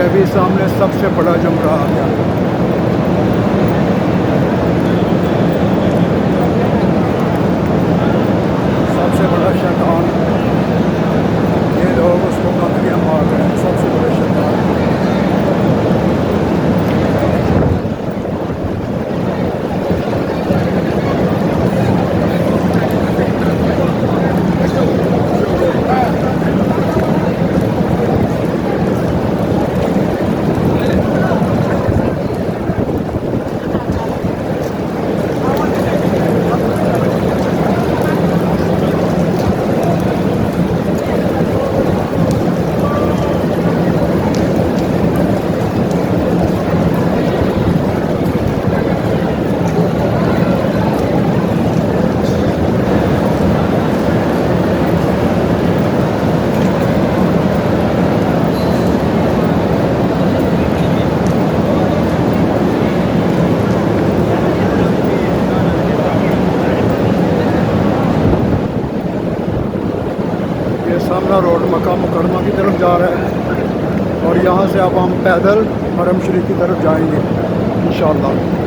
अभी सामने सबसे बड़ा जुमरा आ गया। सबसे बड़ा शैतान, ये लोग उसको कंकरियाँ मार रहे हैं। सबसे बड़े शैतान। ये सामना रोड मक्का मुकरमा की तरफ जा रहा है और यहाँ से अब हम पैदल हरम शरीफ की तरफ जाएंगे इंशाअल्लाह।